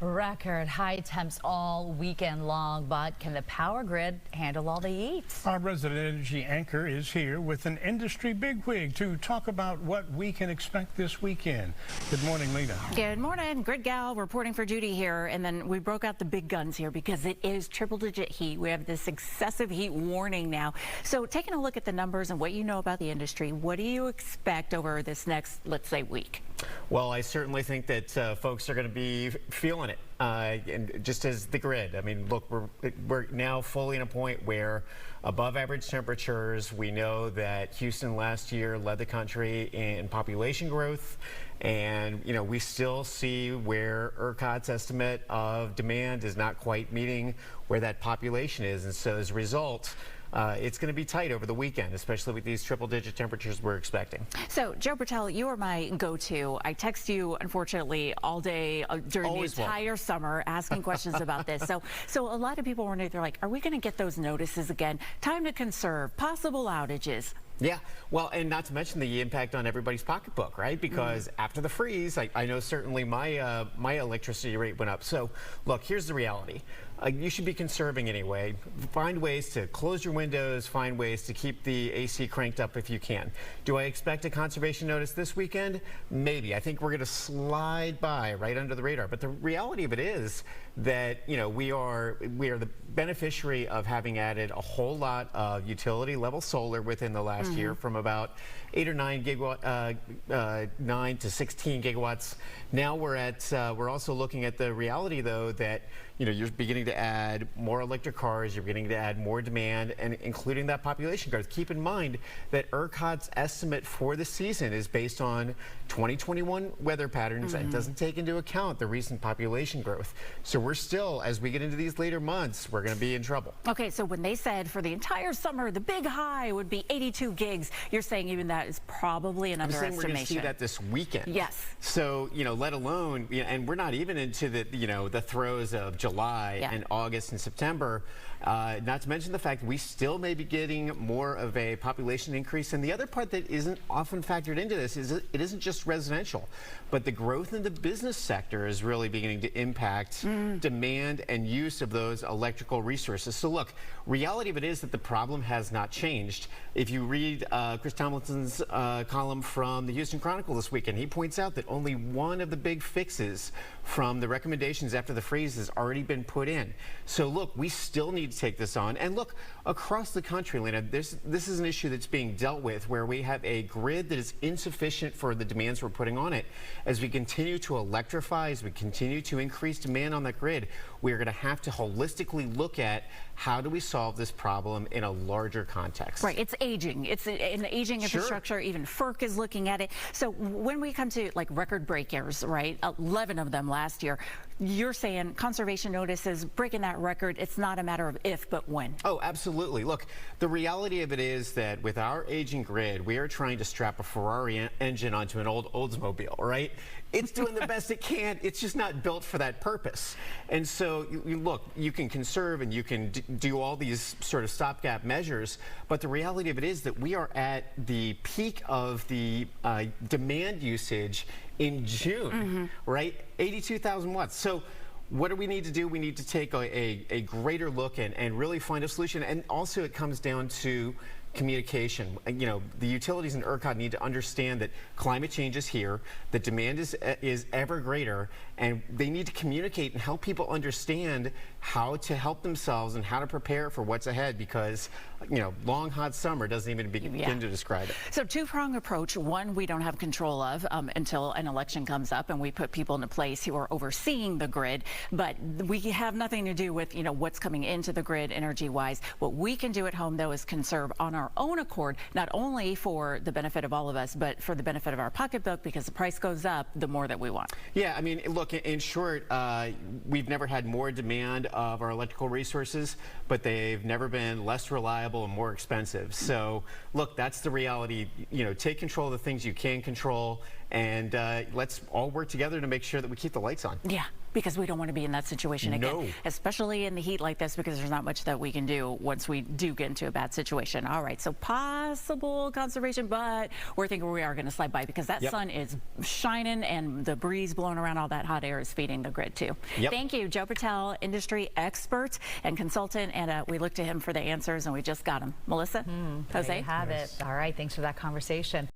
Record high temps all weekend long, but can the power grid handle all the heat? Our resident energy anchor is here with an industry bigwig to talk about what we can expect this weekend. Good morning, Lena. Good morning. Grid Gal reporting for duty here. And then we broke out the big guns here because it is triple-digit heat. We have this excessive heat warning now. So taking a look at the numbers and what you know about the industry, what do you expect over this next, let's say, week? Well, I certainly think that folks are going to be feeling it, and just as the grid. I mean, look, we're now fully in a point where above average temperatures. We know that Houston last year led the country in population growth, and we still see where ERCOT's estimate of demand is not quite meeting where that population is, and so as a result, it's going to be tight over the weekend, especially with these triple-digit temperatures we're expecting. So, Joe Brettell, you are my go-to. I text you, unfortunately, all day during the entire summer asking questions about this. So a lot of people were they're like, are we going to get those notices again? Time to conserve, possible outages. Yeah, well, and not to mention the impact on everybody's pocketbook, right? Because after the freeze, I know certainly my electricity rate went up. So, look, here's the reality. You should be conserving anyway. Find ways to close your windows, find ways to keep the AC cranked up if you can. Do I expect a conservation notice this weekend? Maybe. I think we're going to slide by right under the radar. But the reality of it is that, we are the beneficiary of having added a whole lot of utility level solar within the last year, from about 8 or 9 gigawatt, 9 to 16 gigawatts. Now we're also looking at the reality though that you're beginning to add more electric cars, you're beginning to add more demand, and including that population growth. Keep in mind that ERCOT's estimate for the season is based on 2021 weather patterns and doesn't take into account the recent population growth. So we're still, as we get into these later months, we're going to be in trouble. Okay, so when they said for the entire summer the big high would be 82 gigs, you're saying even that is probably an underestimation. We're going to see that this weekend. Yes. So, let alone, and we're not even into the, the throes of July and August and September, not to mention the fact we still may be getting more of a population increase. And the other part that isn't often factored into this is it isn't just residential, but the growth in the business sector is really beginning to impact demand and use of those electrical resources. So look, reality of it is that the problem has not changed. If you read Chris Tomlinson's column from the Houston Chronicle this weekend, he points out that only one of the big fixes from the recommendations after the freeze has already been put in. So look, we still need to take this on. And look, across the country, Lena, this is an issue that's being dealt with where we have a grid that is insufficient for the demands we're putting on it. As we continue to electrify, as we continue to increase demand on that grid, we are going to have to holistically look at how do we solve this problem in a larger context. Right, it's aging. It's an aging infrastructure. Even FERC is looking at it. So when we come to like record breakers, right, 11 of them last year, you're saying conservation notices, breaking that record, it's not a matter of if, but when. Oh, absolutely. Look, the reality of it is that with our aging grid, we are trying to strap a Ferrari engine onto an old Oldsmobile, right? It's doing the best it can. It's just not built for that purpose. And so, look, you can conserve and you can do all these sort of stopgap measures, but the reality of it is that we are at the peak of the demand usage in June, right? 82,000 watts. So what do we need to do? We need to take a greater look and really find a solution. And also it comes down to communication. The utilities and ERCOT need to understand that climate change is here, that demand is ever greater, and they need to communicate and help people understand how to help themselves and how to prepare for what's ahead, because long hot summer doesn't even begin to describe it. So two-pronged approach. One, we don't have control of until an election comes up and we put people into place who are overseeing the grid, but we have nothing to do with what's coming into the grid energy-wise. What we can do at home though is conserve on our own accord, not only for the benefit of all of us, but for the benefit of our pocketbook, because the price goes up the more that we want. Yeah, I mean, look, in short, we've never had more demand of our electrical resources, but they've never been less reliable and more expensive. So look, that's the reality. Take control of the things you can control and let's all work together to make sure that we keep the lights on. Yeah, because we don't want to be in that situation again, No. especially in the heat like this, because there's not much that we can do once we do get into a bad situation. All right, so possible conservation, but we're thinking we are going to slide by because that sun is shining and the breeze blowing around, all that hot air is feeding the grid too. Thank you, Joe Brettell, industry expert and consultant, and we look to him for the answers, and we just got them. Melissa, Jose? There you have it. All right, thanks for that conversation.